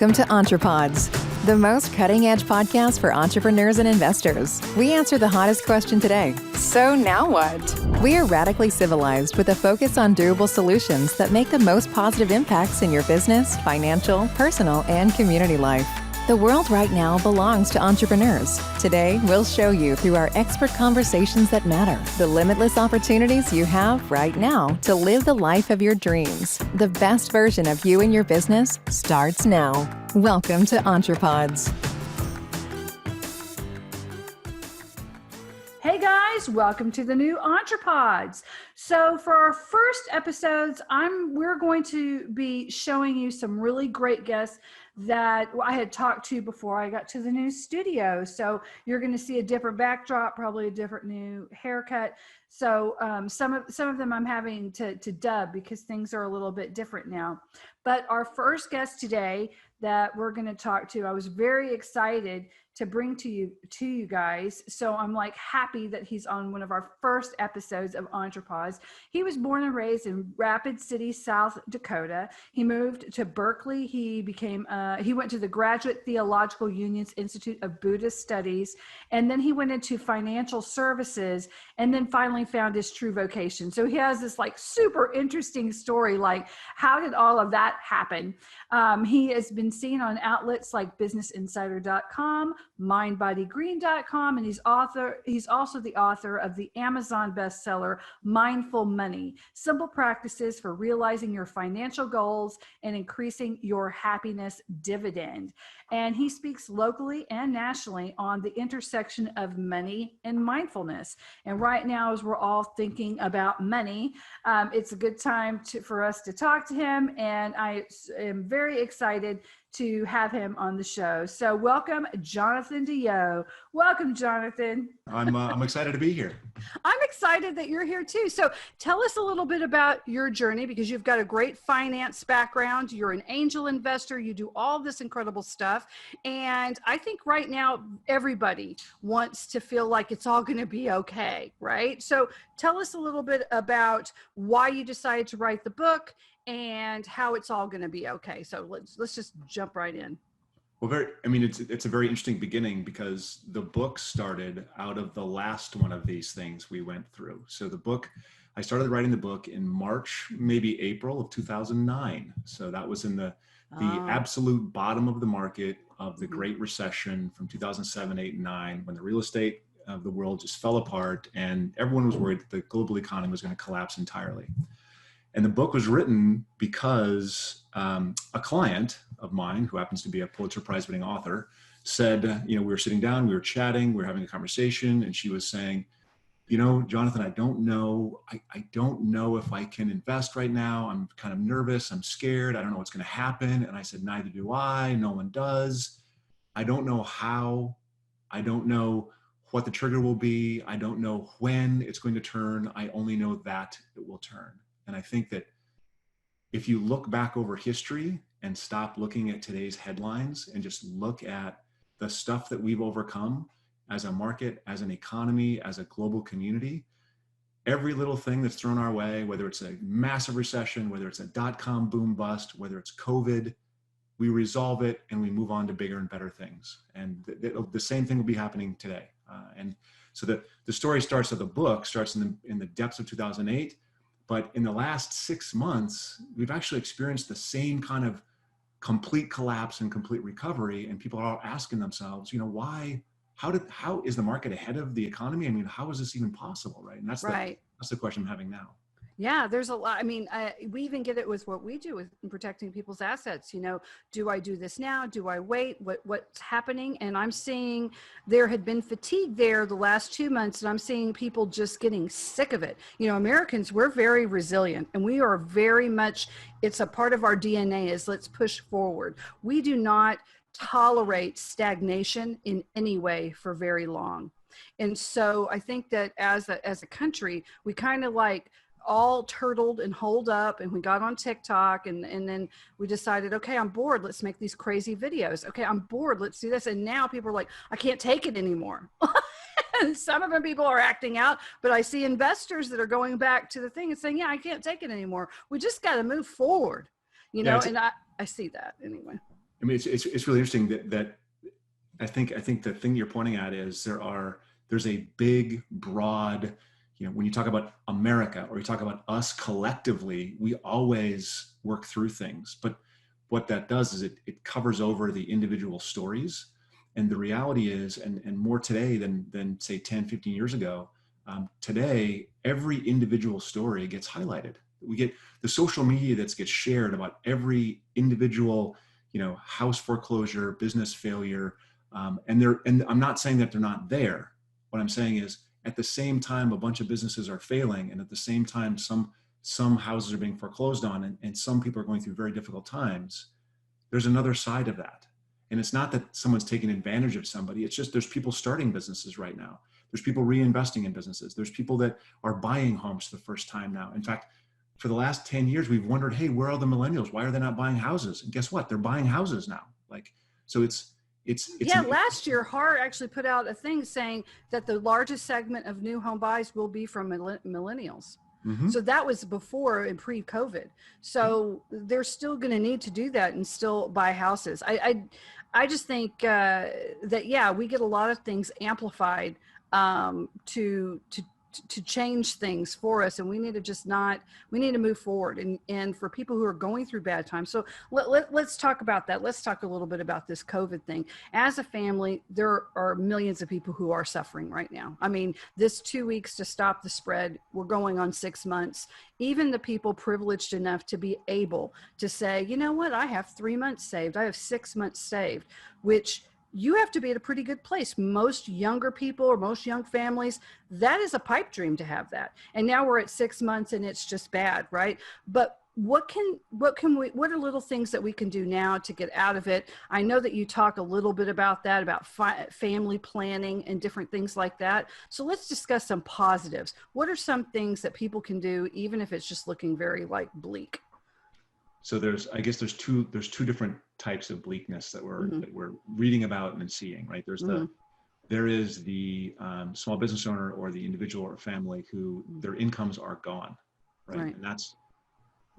Welcome to EntrePods, the most cutting-edge podcast for entrepreneurs and investors. We answer the hottest question today. So now what? We are radically civilized with a focus on durable solutions that make the most positive impacts in your business, financial, personal, and community life. The world right now belongs to entrepreneurs. Today, we'll show you through our expert conversations that matter, the limitless opportunities you have right now to live the life of your dreams. The best version of you and your business starts now. Welcome to EntrePods. Hey guys, welcome to the new EntrePods. So for our first episodes, we're going to be showing you some really great guests that I had talked to before I got to the new studio. So you're going to see a different backdrop, probably a different new haircut. So some of them I'm having to dub because things are a little bit different now. But our first guest today that we're going to talk to, I was very excited to bring to you guys. So I'm like happy that he's on one of our first episodes of EntrePods. He was born and raised in Rapid City, South Dakota. He moved to Berkeley. He went to the Graduate Theological Union's Institute of Buddhist Studies, and then he went into financial services, and then finally found his true vocation. So he has this like super interesting story, like how did all of that happen? He has been seen on outlets like businessinsider.com, mindbodygreen.com, and he's also the author of the Amazon bestseller Mindful Money: Simple Practices for Realizing Your Financial Goals and Increasing Your Happiness Dividend. And he speaks locally and nationally on the intersection of money and mindfulness. And right now, as we're all thinking about money, it's a good time for us to talk to him, and I am very excited to have him on the show. So welcome, Jonathan DeYoe. Welcome, Jonathan. I'm excited to be here. I'm excited that you're here too. So tell us a little bit about your journey, because you've got a great finance background. You're an angel investor. You do all this incredible stuff. And I think right now, everybody wants to feel like it's all going to be okay, right? So tell us a little bit about why you decided to write the book and how it's all going to be okay. So let's just jump right in. Well, it's a very interesting beginning, because the book started out of the last one of these things we went through. So I started writing the book in March, maybe April of 2009. So that was in the absolute bottom of the market of the Great Recession from 2007, 8, and 9, when the real estate of the world just fell apart and everyone was worried that the global economy was going to collapse entirely. And the book was written because a client of mine, who happens to be a Pulitzer Prize winning author, said, we were sitting down, we were chatting, we were having a conversation, and she was saying, Jonathan, I don't know if I can invest right now. I'm kind of nervous. I'm scared. I don't know what's going to happen. And I said, neither do I. No one does. I don't know how. I don't know what the trigger will be. I don't know when it's going to turn. I only know that it will turn. And I think that if you look back over history and stop looking at today's headlines and just look at the stuff that we've overcome as a market, as an economy, as a global community, every little thing that's thrown our way, whether it's a massive recession, whether it's a dot-com boom bust, whether it's COVID, we resolve it and we move on to bigger and better things. And the same thing will be happening today. And so the story starts of the book starts in the depths of 2008. But in the last 6 months, we've actually experienced the same kind of complete collapse and complete recovery. And people are asking themselves, how is the market ahead of the economy? I mean, how is this even possible, right? And that's the question I'm having now. Yeah, there's a lot. I mean, we even get it with what we do with protecting people's assets. Do I do this now? Do I wait? What's happening? And I'm seeing there had been fatigue there the last 2 months, and I'm seeing people just getting sick of it. Americans, we're very resilient, and we are very much, it's a part of our DNA is let's push forward. We do not tolerate stagnation in any way for very long. And so I think that as a country, we kind of like all turtled and holed up, and we got on TikTok, and then we decided, okay, I'm bored. Let's make these crazy videos. Okay, I'm bored. Let's do this. And now people are like, I can't take it anymore. And some of them people are acting out, but I see investors that are going back to the thing and saying, yeah, I can't take it anymore. We just got to move forward, and I see that anyway. mean, it's really interesting that I think the thing you're pointing at is there's a big, broad, when you talk about America or you talk about us collectively, we always work through things. But what that does is it covers over the individual stories. And the reality is, and more today than say 10, 15 years ago, today, every individual story gets highlighted. We get the social media that gets shared about every individual, house foreclosure, business failure. And I'm not saying that they're not there. What I'm saying is, at the same time, a bunch of businesses are failing, and at the same time, some houses are being foreclosed on, and some people are going through very difficult times. There's another side of that. And it's not that someone's taking advantage of somebody. It's just there's people starting businesses right now. There's people reinvesting in businesses. There's people that are buying homes for the first time now. In fact, for the last 10 years, we've wondered, hey, where are the millennials? Why are they not buying houses? And guess what? They're buying houses now. So it's last year, HAR actually put out a thing saying that the largest segment of new home buys will be from millennials. Mm-hmm. So that was before and pre-COVID. So they're still going to need to do that and still buy houses. I just think that, yeah, we get a lot of things amplified to change things for us, and we need to move forward and for people who are going through bad times. So let's talk about that. Let's talk a little bit about this COVID thing. As a family, there are millions of people who are suffering right now. I mean, this 2 weeks to stop the spread, we're going on 6 months. Even the people privileged enough to be able to say, you know what, I have 3 months saved, I have 6 months saved, which you have to be at a pretty good place. Most younger people or most young families, that is a pipe dream to have that. And now we're at 6 months and it's just bad, right? But what are little things that we can do now to get out of it? I know that you talk a little bit about that, about family planning and different things like that. So let's discuss some positives. What are some things that people can do, even if it's just looking very bleak? So there's two different types of bleakness that we're reading about and seeing, right? There is the small business owner or the individual or family who their incomes are gone, right? And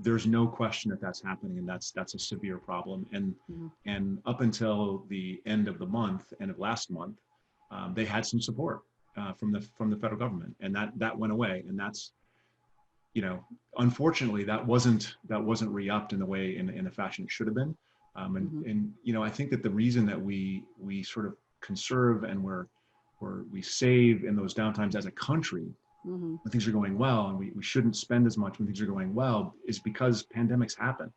there's no question that that's happening, and that's a severe problem. And up until the end of last month, they had some support from the federal government, and that went away, and that's, unfortunately, that wasn't re-upped in the fashion it should have been. And I think that the reason that we sort of conserve and we save in those downtimes as a country, when things are going well, and we shouldn't spend as much when things are going well, is because pandemics happen.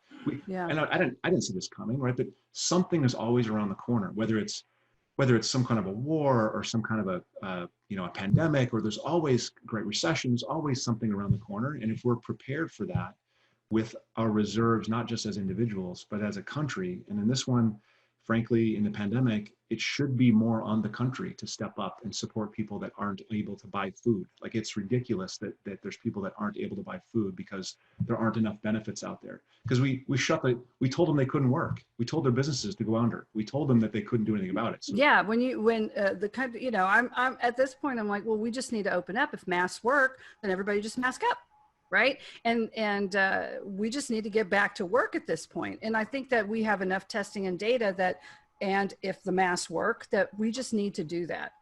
And I didn't see this coming, right? But something is always around the corner, whether it's some kind of a war or some kind of a pandemic, or there's always Great Recession, there's always something around the corner. And if we're prepared for that with our reserves, not just as individuals, but as a country, and in this one, frankly, in the pandemic, it should be more on the country to step up and support people that aren't able to buy food. Like, it's ridiculous that there's people that aren't able to buy food because there aren't enough benefits out there. Because we told them they couldn't work. We told their businesses to go under. We told them that they couldn't do anything about it. So, yeah, I'm at this point, I'm like, well, we just need to open up. If masks work, then everybody just mask up. Right. And we just need to get back to work at this point. And I think that we have enough testing and data and if the masks work, that we just need to do that.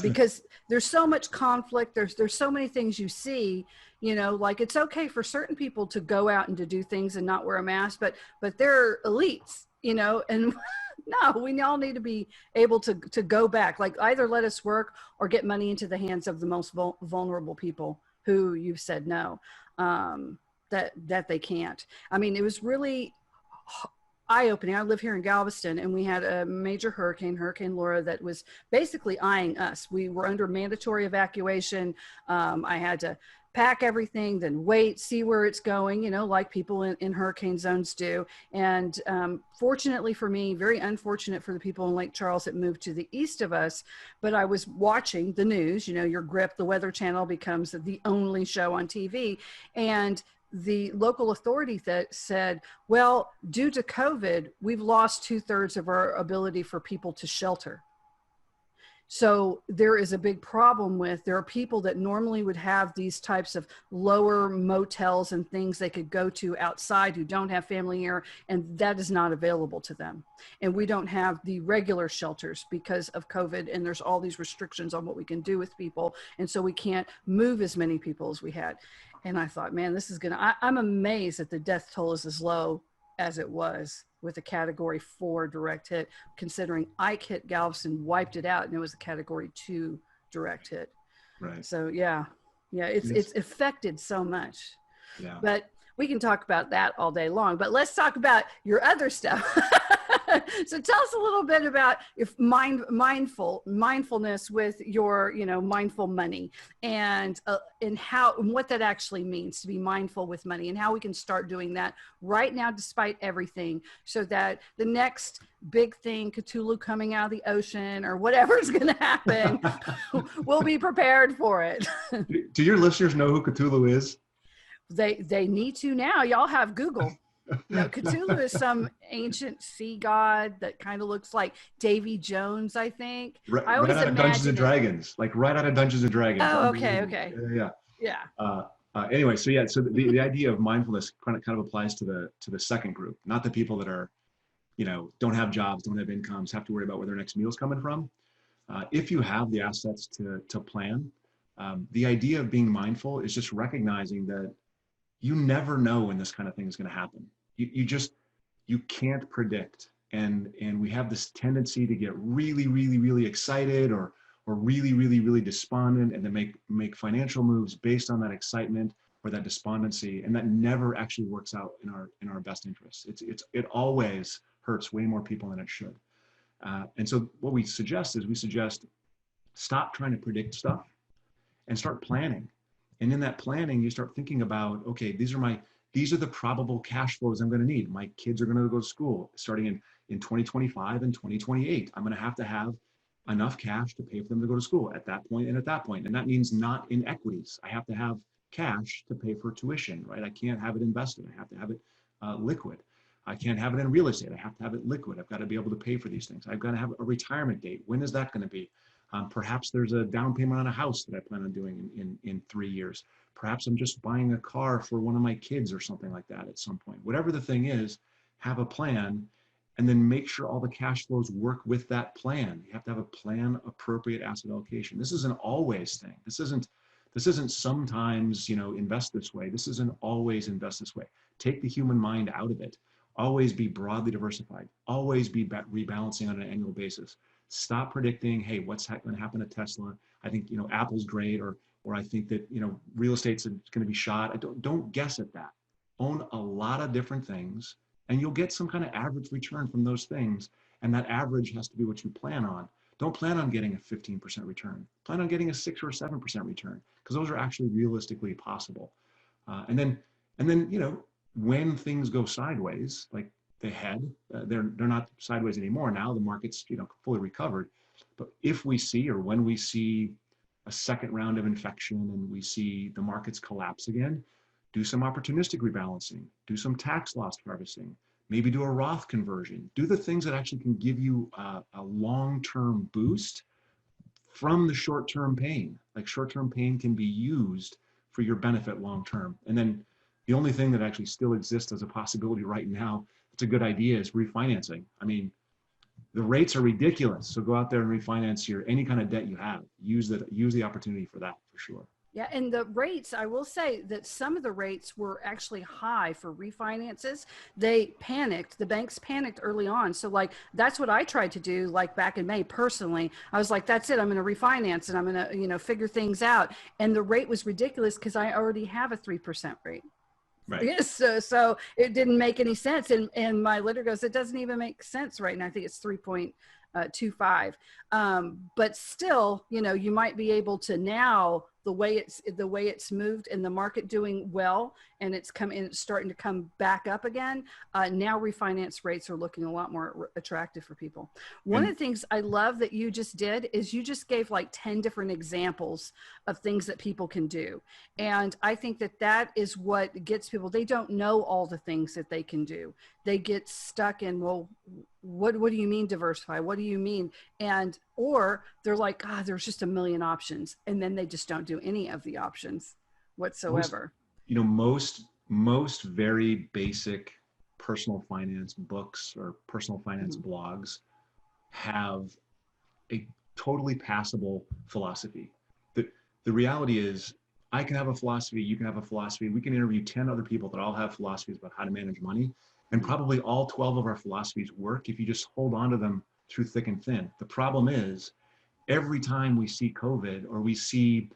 Because there's so much conflict. There's so many things you see, like, it's okay for certain people to go out and to do things and not wear a mask, but they're elites, and no, we all need to be able to go back, like, either let us work or get money into the hands of the most vulnerable people who you've said no, that they can't. I mean, it was really eye-opening. I live here in Galveston, and we had a major Hurricane Laura, that was basically eyeing us. We were under mandatory evacuation. I had to pack everything, then wait, see where it's going, like people in hurricane zones do. And fortunately for me, very unfortunate for the people in Lake Charles that moved to the east of us, but I was watching the news, your grip, the Weather Channel becomes the only show on TV. And the local authority that said, well, due to COVID, we've lost 2/3 of our ability for people to shelter. So there is a big problem with, there are people that normally would have these types of lower motels and things they could go to outside who don't have family here, and that is not available to them. And we don't have the regular shelters because of COVID, and there's all these restrictions on what we can do with people. And so we can't move as many people as we had. And I thought, man, this is I'm amazed that the death toll is as low as it was with a category 4 direct hit, considering Ike hit Galveston, wiped it out, and it was a category 2 direct hit. Right. So yeah, it's affected so much. Yeah. But we can talk about that all day long, but let's talk about your other stuff. So tell us a little bit about if mindfulness with your, mindful money, and what that actually means to be mindful with money, and how we can start doing that right now, despite everything, so that the next big thing, Cthulhu coming out of the ocean or whatever's going to happen, we'll be prepared for it. Do your listeners know who Cthulhu is? They need to now. Y'all have Google. No, Cthulhu is some ancient sea god that kind of looks like Davy Jones, I think. Right, I always right out of Dungeons and Dragons, like right out of Dungeons and Dragons. Oh, okay. Yeah. Anyway, so the idea of mindfulness kind of applies to the second group, not the people that are, don't have jobs, don't have incomes, have to worry about where their next meal's coming from. If you have the assets to plan, the idea of being mindful is just recognizing that you never know when this kind of thing is going to happen. You can't predict. And we have this tendency to get really, really, really excited or really, really, really despondent, and then make financial moves based on that excitement or that despondency. And that never actually works out in our best interests. It always hurts way more people than it should. And so what we suggest stop trying to predict stuff and start planning. And in that planning, you start thinking about, okay, these are the probable cash flows I'm going to need. My kids are going to go to school starting in 2025 and 2028. I'm going to have enough cash to pay for them to go to school at that point and at that point. And that means not in equities. I have to have cash to pay for tuition, right? I can't have it invested. I have to have it liquid. I can't have it in real estate. I have to have it liquid. I've got to be able to pay for these things. I've got to have a retirement date. When is that going to be? Perhaps there's a down payment on a house that I plan on doing in 3 years. Perhaps I'm just buying a car for one of my kids or something like that at some point. Whatever the thing is, have a plan, and then make sure all the cash flows work with that plan. You have to have a plan appropriate asset allocation. This is an always thing. This isn't sometimes, invest this way. This isn't always invest this way. Take the human mind out of it. Always be broadly diversified. Always be rebalancing on an annual basis. Stop predicting, hey, what's going to happen to Tesla? I think, Apple's great, or I think that, real estate's going to be shot. Don't guess at that. Own a lot of different things, and you'll get some kind of average return from those things. And that average has to be what you plan on. Don't plan on getting a 15% return. Plan on getting a 6 or 7% return, because those are actually realistically possible. And then, when things go sideways, like they had, they're not sideways anymore. Now the market's, fully recovered. But if we see, or when we see a second round of infection and we see the markets collapse again, do some opportunistic rebalancing, do some tax loss harvesting, maybe do a Roth conversion, do the things that actually can give you a long-term boost from the short-term pain. Like short-term pain can be used for your benefit long-term. And then the only thing that actually still exists as a possibility right now, it's a good idea, is refinancing. I mean, the rates are ridiculous. So go out there and refinance any kind of debt you have. Use the opportunity for that, for sure. Yeah, and the rates, I will say that some of the rates were actually high for refinances. They panicked. The banks panicked early on. So that's what I tried to do, back in May personally. I was like, that's it. I'm going to refinance and I'm going to, figure things out. And the rate was ridiculous because I already have a 3% rate. Right. Yes, so it didn't make any sense. And my lender goes, it doesn't even make sense right now. I think it's 3.25. But still, you might be able to now, the way it's moved and the market doing well, and it's starting to come back up again. Now refinance rates are looking a lot more attractive for people. One of the things I love that you just did is you just gave 10 different examples of things that people can do. And I think that is what gets people, they don't know all the things that they can do. They get stuck in, well, what do you mean diversify? What do you mean? And, or they're like, ah, there's just a million options. And then they just don't do any of the options whatsoever. Most very basic personal finance books or personal finance blogs have a totally passable philosophy. The reality is, I can have a philosophy, you can have a philosophy, we can interview 10 other people that all have philosophies about how to manage money, and probably all 12 of our philosophies work if you just hold on to them through thick and thin. The problem is, every time we see COVID, or we see,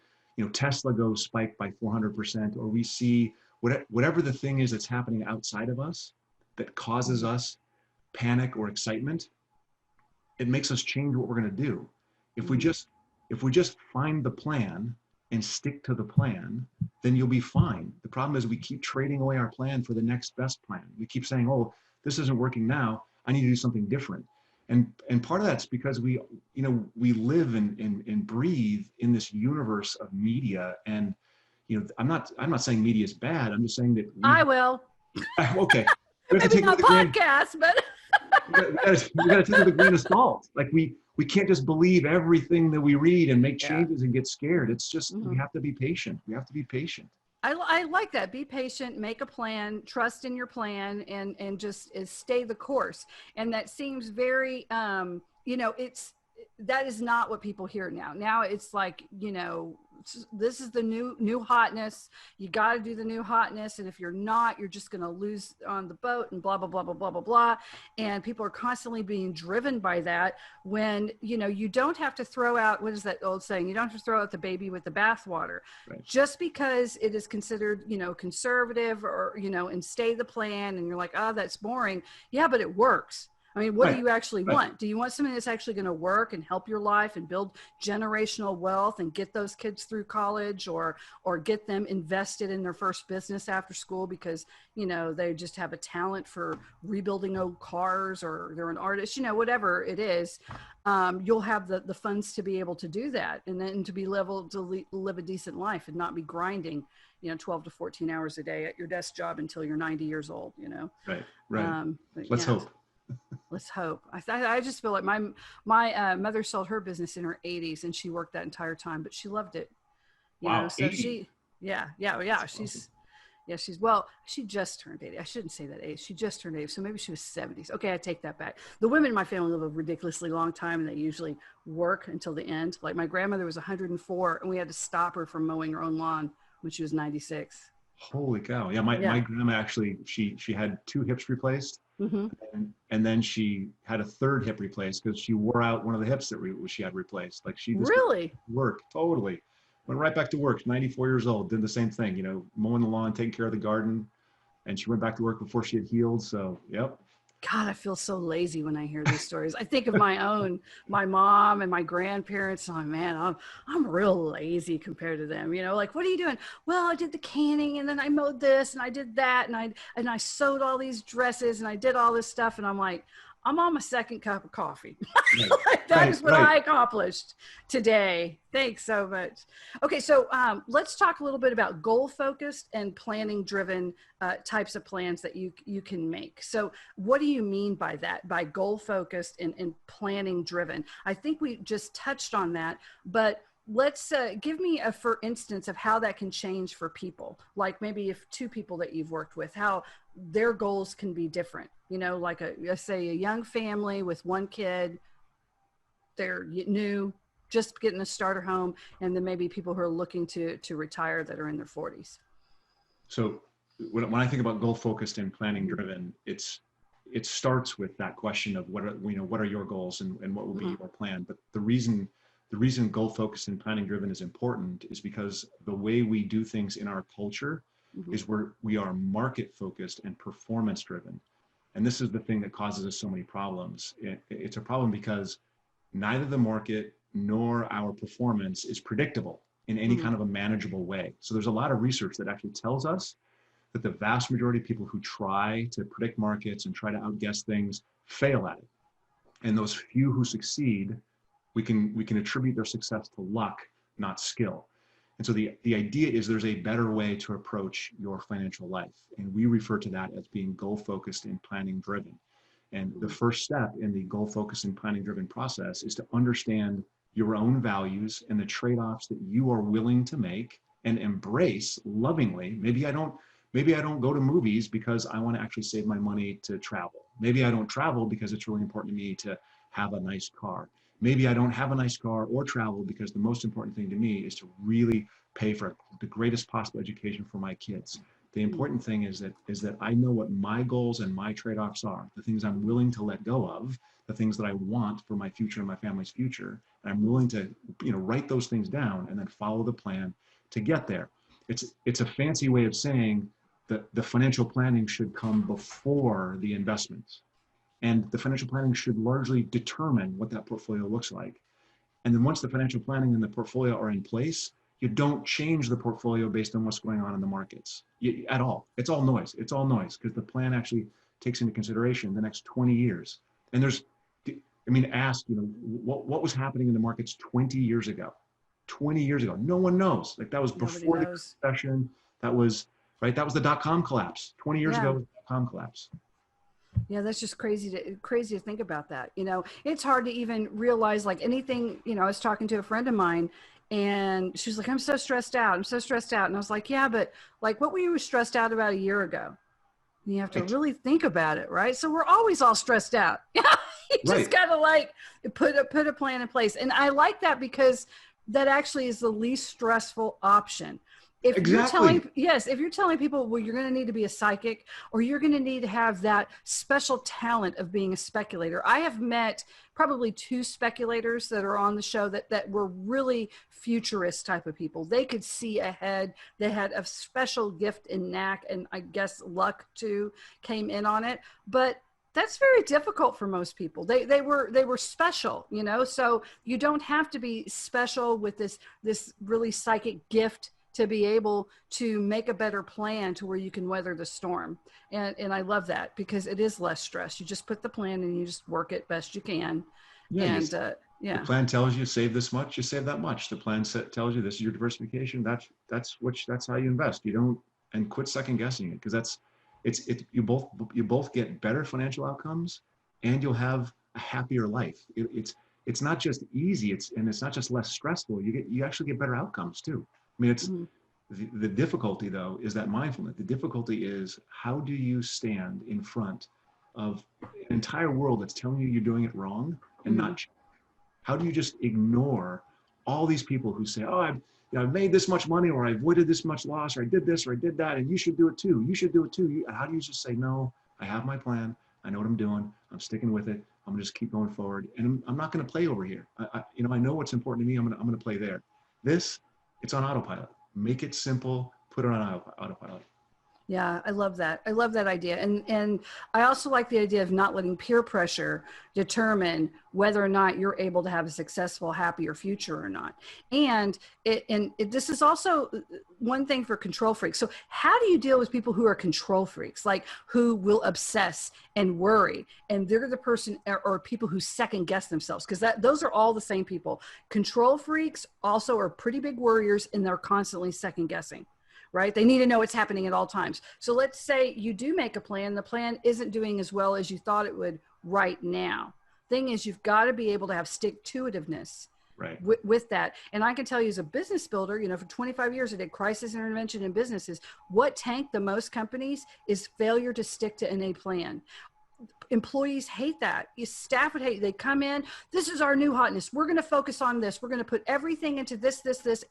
Tesla go spike by 400%, or we see whatever the thing is that's happening outside of us that causes us panic or excitement, it makes us change what we're going to do. If we just find the plan and stick to the plan, then you'll be fine. The problem is we keep trading away our plan for the next best plan. We keep saying, oh, this isn't working now, I need to do something different. And part of that's because we live and breathe in this universe of media. And I'm not saying media is bad. I'm just saying that I will. Okay. Maybe not podcast, but we got to take it with a grain of salt. Like we can't just believe everything that we read and make changes and get scared. It's just, we have to be patient. We have to be patient. I like that. Be patient, make a plan, trust in your plan, and just stay the course. And that seems very, that is not what people hear now. Now it's like, this is the new hotness. You got to do the new hotness. And if you're not, you're just going to lose on the boat and blah, blah, blah, blah, blah, blah, blah. And people are constantly being driven by that when, you don't have to throw out, what is that old saying? You don't have to throw out the baby with the bathwater. Right. Just because it is considered, conservative or, and stay the plan. And you're like, oh, that's boring. Yeah, but it works. I mean, what do you actually want? Do you want something that's actually going to work and help your life and build generational wealth and get those kids through college, or get them invested in their first business after school because, they just have a talent for rebuilding old cars, or they're an artist, whatever it is, you'll have the funds to be able to do that, and then to be able to live a decent life and not be grinding, 12 to 14 hours a day at your desk job until you're 90 years old, Right. Let's hope. Let's hope. I just feel like my mother sold her business in her 80s, and she worked that entire time, but she loved it. Wow. So 80. she just turned 80. I shouldn't say that age. She just turned 80. So maybe she was 70s. Okay, I take that back. The women in my family live a ridiculously long time, and they usually work until the end. Like my grandmother was 104, and we had to stop her from mowing her own lawn when she was 96. Holy cow. Yeah, my grandma actually, she had 2 hips replaced. And then she had a 3rd hip replaced because she wore out one of the hips that she had replaced. Like she just really worked totally, went right back to work. 94 years old, did the same thing, mowing the lawn, taking care of the garden, and she went back to work before she had healed. So, yep. God, I feel so lazy when I hear these stories. I think of my mom and my grandparents. Oh man, I'm real lazy compared to them. Like, what are you doing? Well, I did the canning, and then I mowed this, and I did that, and I sewed all these dresses, and I did all this stuff, and I'm like, I'm on my 2nd cup of coffee. That is what I accomplished today. Thanks so much. Okay, so let's talk a little bit about goal-focused and planning-driven types of plans that you can make. So what do you mean by that, by goal-focused and planning-driven? I think we just touched on that, but let's give me for instance of how that can change for people. Like maybe if 2 people that you've worked with, how their goals can be different. Like say a young family with 1 kid, they're new, just getting a starter home, and then maybe people who are looking to retire that are in their 40s. So when I think about goal focused and planning driven, it starts with that question of what are your goals and what will be your plan. But the reason goal focused and planning driven is important is because the way we do things in our culture is we are market focused and performance driven. And this is the thing that causes us so many problems. It's a problem because neither the market nor our performance is predictable in any kind of a manageable way. So there's a lot of research that actually tells us that the vast majority of people who try to predict markets and try to outguess things fail at it. And those few who succeed, we can attribute their success to luck, not skill. And so the idea is there's a better way to approach your financial life. And we refer to that as being goal focused and planning driven. And the first step in the goal focused and planning driven process is to understand your own values and the trade-offs that you are willing to make and embrace lovingly. Maybe I don't go to movies because I want to actually save my money to travel. Maybe I don't travel because it's really important to me to have a nice car. Maybe I don't have a nice car or travel because the most important thing to me is to really pay for the greatest possible education for my kids. The important thing is that I know what my goals and my trade-offs are, the things I'm willing to let go of, the things that I want for my future and my family's future. And I'm willing to, write those things down and then follow the plan to get there. It's a fancy way of saying that the financial planning should come before the investments. And the financial planning should largely determine what that portfolio looks like. And then once the financial planning and the portfolio are in place, you don't change the portfolio based on what's going on in the markets at all. It's all noise. It's all noise because the plan actually takes into consideration the next 20 years. And ask, what was happening in the markets 20 years ago? 20 years ago, no one knows. Like that was before the recession. That was the dot-com collapse. 20 years ago was the dot-com collapse. Yeah, that's just crazy to think about that. It's hard to even realize like anything. I was talking to a friend of mine and she was like, I'm so stressed out. And I was like, yeah, but like what were you stressed out about a year ago? And you have to really think about it, right? So we're always all stressed out. You just gotta like put a plan in place. And I like that because that actually is the least stressful option. If you're telling people, well, you're going to need to be a psychic or you're going to need to have that special talent of being a speculator. I have met probably 2 speculators that are on the show that were really futurist type of people. They could see ahead. They had a special gift and knack, and I guess luck too came in on it. But that's very difficult for most people. They were special, so you don't have to be special with this really psychic gift to be able to make a better plan to where you can weather the storm. And I love that because it is less stress. You just put the plan and you just work it best you can. The plan tells you save this much, you save that much. The plan tells you this is your diversification. That's how you invest. You don't, and quit second guessing it because you both get better financial outcomes and you'll have a happier life. It's not just easy. It's not just less stressful. You actually get better outcomes too. The difficulty though is that mindfulness. The difficulty is how do you stand in front of an entire world that's telling you you're doing it wrong and not? How do you just ignore all these people who say, oh, I've made this much money or I avoided this much loss or I did this or I did that and you should do it too. You should do it too. How do you just say, no, I have my plan. I know what I'm doing. I'm sticking with it. I'm gonna just keep going forward and I'm not gonna play over here. I know what's important to me. I'm gonna play there. It's on autopilot. Make it simple, put it on autopilot. Yeah, I love that. I love that idea. And I also like the idea of not letting peer pressure determine whether or not you're able to have a successful, happier future or not. And this is also one thing for control freaks. So how do you deal with people who are control freaks, like who will obsess and worry? And they're the person or people who second guess themselves, because those are all the same people. Control freaks also are pretty big worriers and they're constantly second guessing. Right? They need to know what's happening at all times. So let's say you do make a plan. The plan isn't doing as well as you thought it would right now. Thing is, you've got to be able to have stick-to-itiveness with that. And I can tell you as a business builder, for 25 years, I did crisis intervention in businesses. What tanked the most companies is failure to stick to a plan. Employees hate that. Staff would hate. They come in. This is our new hotness. We're going to focus on this. We're going to put everything into this.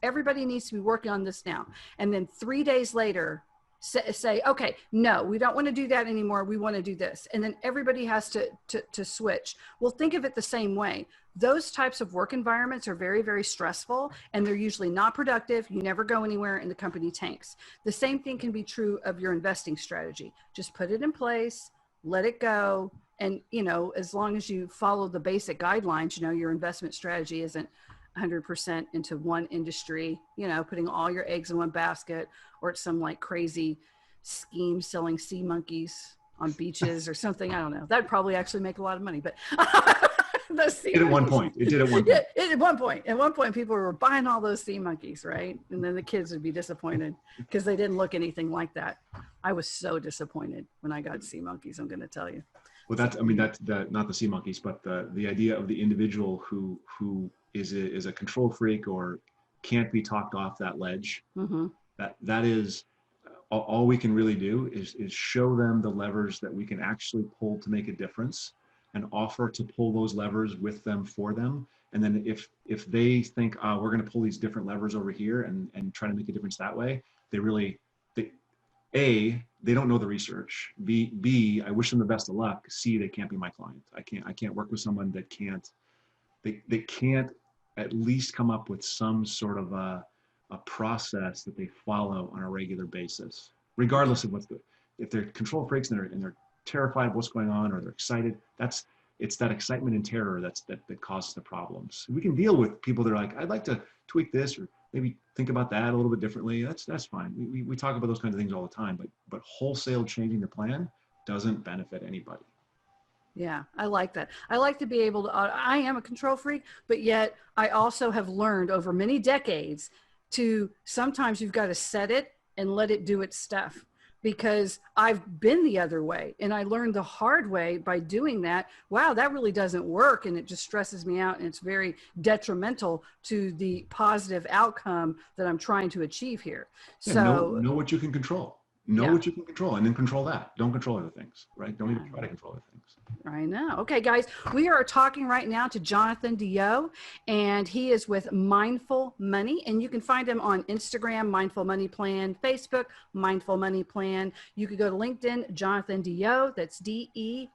Everybody needs to be working on this now. And then 3 days later, say, okay, no, we don't want to do that anymore. We want to do this. And then everybody has to switch. Well, think of it the same way. Those types of work environments are very, very stressful, and they're usually not productive. You never go anywhere, and the company tanks. The same thing can be true of your investing strategy. Just put it in place. Let it go. And, as long as you follow the basic guidelines, your investment strategy isn't 100% into one industry, putting all your eggs in one basket, or it's some like crazy scheme selling sea monkeys on beaches or something. I don't know. That'd probably actually make a lot of money, but It did at one point. Yeah, at one point, people were buying all those sea monkeys, right? And then the kids would be disappointed because they didn't look anything like that. I was so disappointed when I got sea monkeys, I'm going to tell you. Well, that's, I mean, that's not the sea monkeys, but the idea of the individual who is a control freak or can't be talked off that ledge. Mm-hmm. That is all we can really do is show them the levers that we can actually pull to make a difference, and offer to pull those levers with them for them. And then if they think, we're going to pull these different levers over here and try to make a difference that way, they don't know the research. B, I wish them the best of luck. C, they can't be my client. I can't work with someone that they can't at least come up with some sort of a process that they follow on a regular basis, regardless of if they're control freaks and they're terrified of what's going on, or they're excited. It's that excitement and terror that causes the problems. We can deal with people that are like, I'd like to tweak this, or maybe think about that a little bit differently. That's fine. We talk about those kinds of things all the time, but wholesale changing the plan doesn't benefit anybody. Yeah, I like that. I like to be able to, I am a control freak, but yet I also have learned over many decades to sometimes you've got to set it and let it do its stuff, because I've been the other way and I learned the hard way by doing that. Wow, that really doesn't work. And it just stresses me out, and it's very detrimental to the positive outcome that I'm trying to achieve here. Yeah, So know what you can control. Know what you can control, and then control that. Don't control other things, right? Don't even try to control other things. I know. Okay, guys, we are talking right now to Jonathan DeYoe, and he is with Mindful Money, and you can find him on Instagram, Mindful Money Plan, Facebook, Mindful Money Plan. You could go to LinkedIn, Jonathan DeYoe, that's DeYoe,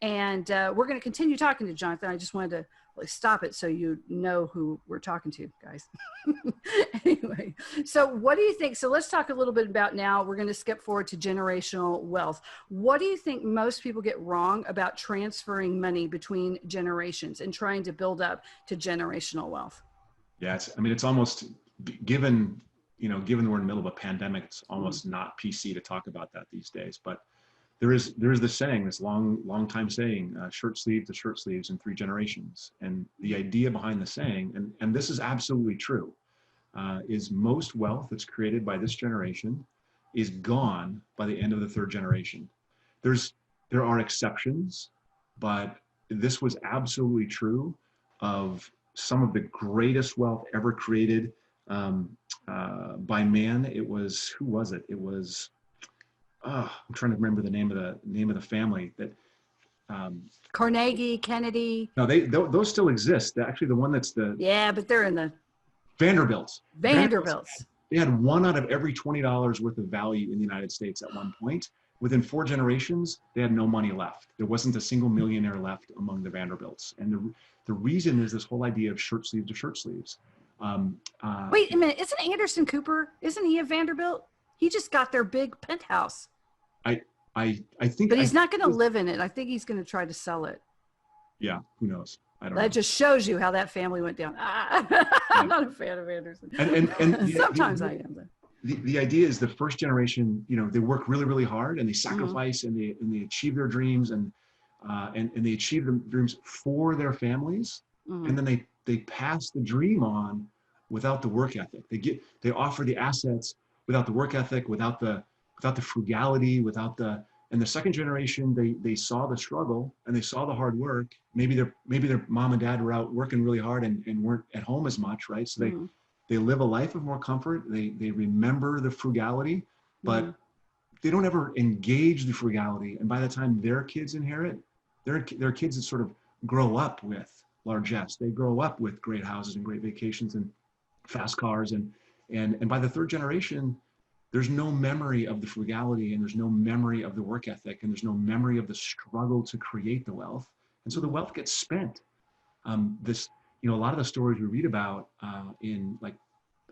and we're going to continue talking to Jonathan. I just wanted to stop it so you know who we're talking to, guys. Anyway, so what do you think? So let's talk a little bit about, now we're going to skip forward to generational wealth. What do you think most people get wrong about transferring money between generations and trying to build up to generational wealth? Yeah, it's almost, given we're in the middle of a pandemic, it's almost not PC to talk about that these days. But there is this saying, this long time saying, shirt sleeve to shirt sleeves in 3 generations. And the idea behind the saying, and this is absolutely true, is most wealth that's created by this generation is gone by the end of the 3rd generation. There are exceptions, but this was absolutely true of some of the greatest wealth ever created by man. It was, who was it? It was, I'm trying to remember the name of the family that. Carnegie, Kennedy. No, those still exist. Actually, the one that's but they're in the Vanderbilts. Vanderbilts. They had 1 out of every $20 worth of value in the United States at one point. Within 4 generations, they had no money left. There wasn't a single millionaire left among the Vanderbilts. And the reason is this whole idea of shirt sleeves to shirt sleeves. Wait a minute, isn't Anderson Cooper, isn't he a Vanderbilt? He just got their big penthouse. I think, but he's not going to live in it. I think he's going to try to sell it. Yeah, who knows? I don't know. That just shows you how that family went down. I'm not a fan of Anderson. And sometimes I am. The idea is the first generation, they work really, really hard, and they sacrifice, and they achieve their dreams, and they achieve the dreams for their families, and then they pass the dream on without the work ethic. They offer the assets without the work ethic, without the frugality, and the second generation, they saw the struggle and they saw the hard work. Maybe their mom and dad were out working really hard and weren't at home as much, right? So they live a life of more comfort. They remember the frugality, but they don't ever engage the frugality. And by the time their kids inherit, their kids that sort of grow up with largesse. They grow up with great houses and great vacations and fast cars, and by the 3rd generation, there's no memory of the frugality, and there's no memory of the work ethic, and there's no memory of the struggle to create the wealth. And so the wealth gets spent. A lot of the stories we read about in, like,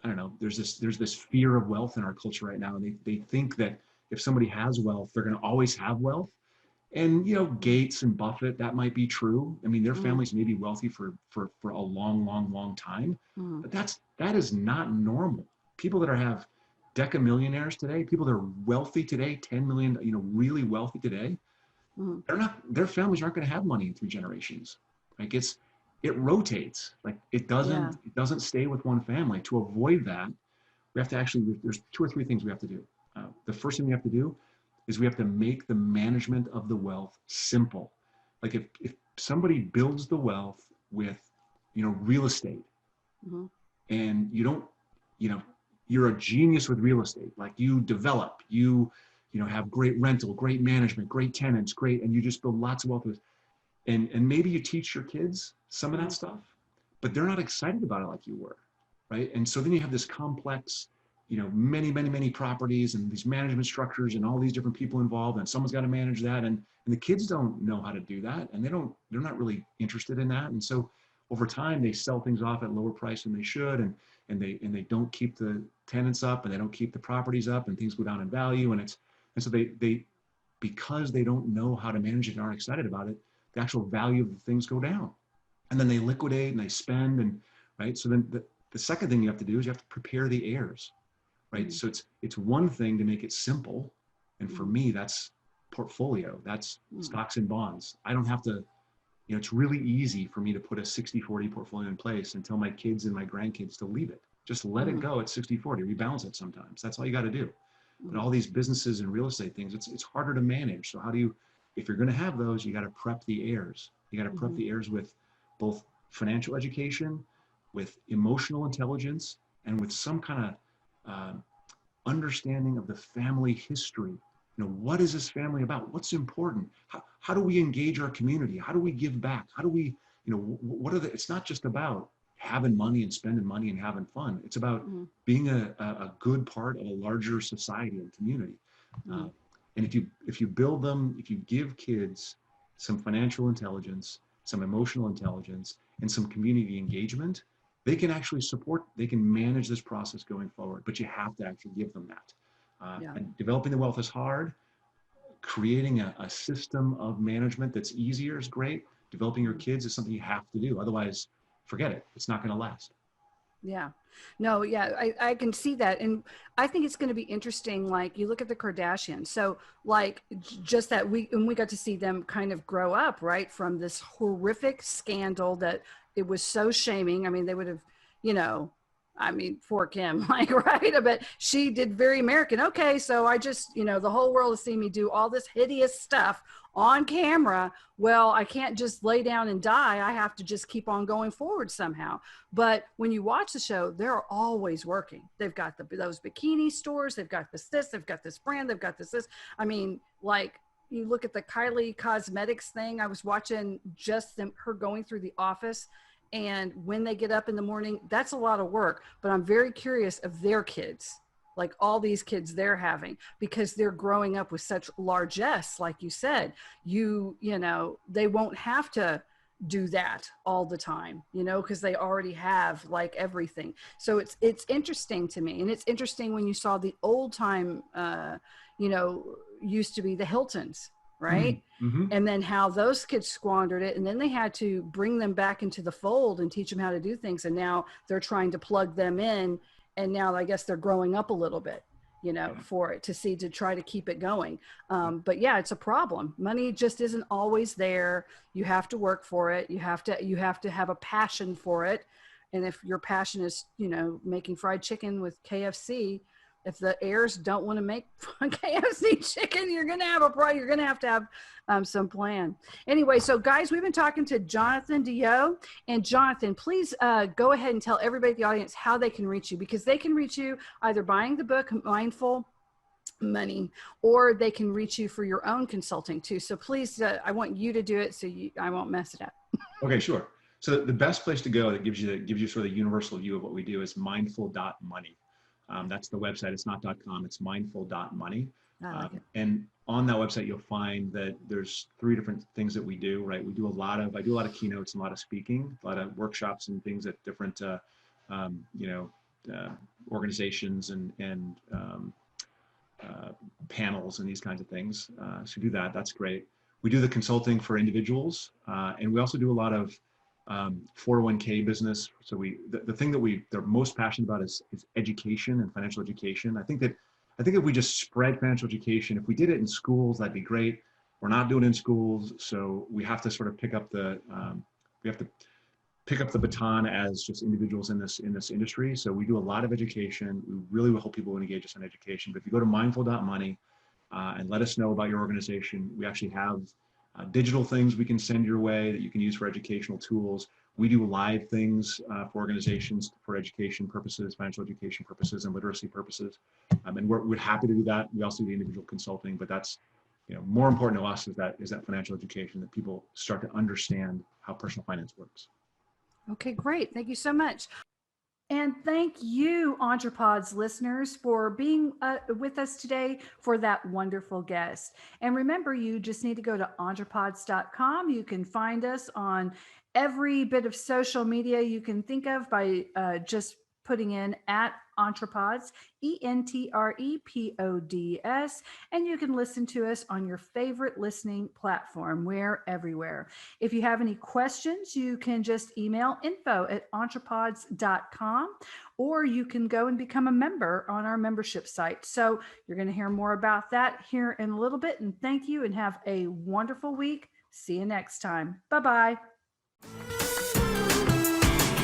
I don't know, there's this fear of wealth in our culture right now. And they think that if somebody has wealth, they're going to always have wealth. And, Gates and Buffett, that might be true. I mean, their families may be wealthy for a long time, but that is not normal. People that have deca millionaires today, people that are wealthy today, 10 million, really wealthy today, their families aren't going to have money in 3 generations. Like it rotates. Like it doesn't stay with one family. To avoid that, we have to there's 2 or 3 things we have to do. The first thing we have to do is we have to make the management of the wealth simple. Like if somebody builds the wealth with, real estate, and you don't, you're a genius with real estate, like you develop, have great rental, great management, great tenants, and you just build lots of wealth with, and maybe you teach your kids some of that stuff, but they're not excited about it like you were, right? And so then you have this complex, many properties and these management structures and all these different people involved, and someone's got to manage that, and the kids don't know how to do that, and they're not really interested in that, and so over time they sell things off at lower price than they should, and they don't keep the tenants up, and they don't keep the properties up, and things go down in value, and so they because they don't know how to manage it and aren't excited about it, the actual value of the things go down, and then they liquidate and they spend, and right. So then the second thing you have to do is you have to prepare the heirs, right? So it's one thing to make it simple, and for me that's portfolio, that's stocks and bonds. I don't have to, it's really easy for me to put a 60-40 portfolio in place and tell my kids and my grandkids to leave it. Just let it go at 60-40, rebalance it sometimes. That's all you got to do. But all these businesses and real estate things, it's harder to manage. So how do you, if you're going to have those, you got to prep the heirs. You got to prep the heirs with both financial education, with emotional intelligence, and with some kind of understanding of the family history. What is this family about? What's important? How do we engage our community? How do we give back? How do we, what are the, it's not just about having money and spending money and having fun. It's about being a good part of a larger society and community. And if you build them, if you give kids some financial intelligence, some emotional intelligence, and some community engagement, they can actually they can manage this process going forward, but you have to actually give them that. And developing the wealth is hard. Creating a system of management that's easier is great. Developing your kids is something you have to do. Otherwise, forget it. It's not going to last. Yeah. No, yeah, I can see that. And I think it's going to be interesting. Like you look at the Kardashians. So like just that we got to see them kind of grow up, right? From this horrific scandal that it was so shaming. I mean, they would have, for Kim, like, right. But she did very American. Okay. So I just, the whole world has seen me do all this hideous stuff on camera. Well, I can't just lay down and die. I have to just keep on going forward somehow. But when you watch the show, they're always working. They've got those bikini stores. They've got they've got this brand. They've got this. I mean, like you look at the Kylie Cosmetics thing. I was watching just her going through the office. And when they get up in the morning, that's a lot of work. But I'm very curious of their kids, like all these kids they're having, because they're growing up with such largesse. Like you said, they won't have to do that all the time, because they already have like everything. So it's interesting to me. And it's interesting when you saw the old time, used to be the Hiltons, right? And then how those kids squandered it. And then they had to bring them back into the fold and teach them how to do things. And now they're trying to plug them in. And now I guess they're growing up a little bit, for it to try to keep it going. But yeah, it's a problem. Money just isn't always there. You have to work for it. You have to have a passion for it. And if your passion is, making fried chicken with KFC, if the heirs don't want to make KFC chicken, you're going to have you're going to have some plan. Anyway, so guys, we've been talking to Jonathan DeYoe. And Jonathan, please go ahead and tell everybody in the audience how they can reach you, because they can reach you either buying the book, Mindful Money, or they can reach you for your own consulting too. So please, I want you to do it so I won't mess it up. Okay, sure. So the best place to go that gives you sort of the universal view of what we do is mindful.money. That's the website. It's not .com. It's mindful.money. And on that website, you'll find that there's 3 different things that we do, right? I do a lot of keynotes and a lot of speaking, a lot of workshops and things at different, organizations and panels and these kinds of things. So do that. That's great. We do the consulting for individuals. And we also do a lot of 401k business. So the thing that they're most passionate about is education and financial education. I think if we just spread financial education, if we did it in schools, that'd be great. We're not doing it in schools, so we have to sort of pick up the baton as just individuals in this industry. So we do a lot of education. We really hope people engage us in education. But if you go to mindful.money, and let us know about your organization. We actually have digital things we can send your way that you can use for educational tools. We do live things for organizations for education purposes, financial education purposes, and literacy purposes. And we're happy to do that. We also do individual consulting, but that's more important to us is that financial education, that people start to understand how personal finance works. Okay, great. Thank you so much. And thank you, EntrePods listeners, for being with us today for that wonderful guest. And remember, you just need to go to EntrePods.com. You can find us on every bit of social media you can think of by just putting in at EntrePods, EntrePods, and you can listen to us on your favorite listening platform. We're everywhere. If you have any questions, you can just email info@entrepods.com, or you can go and become a member on our membership site. So you're going to hear more about that here in a little bit. And thank you, and have a wonderful week. See you next time. Bye-bye.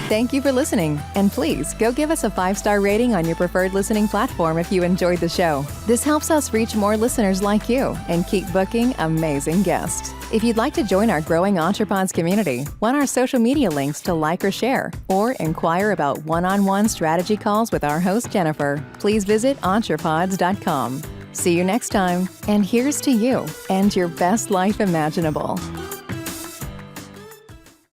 Thank you for listening, and please go give us a 5-star rating on your preferred listening platform if you enjoyed the show. This helps us reach more listeners like you and keep booking amazing guests. If you'd like to join our growing EntrePods community, want our social media links to like or share, or inquire about one-on-one strategy calls with our host Jennifer, please visit EntrePods.com. See you next time, and here's to you and your best life imaginable.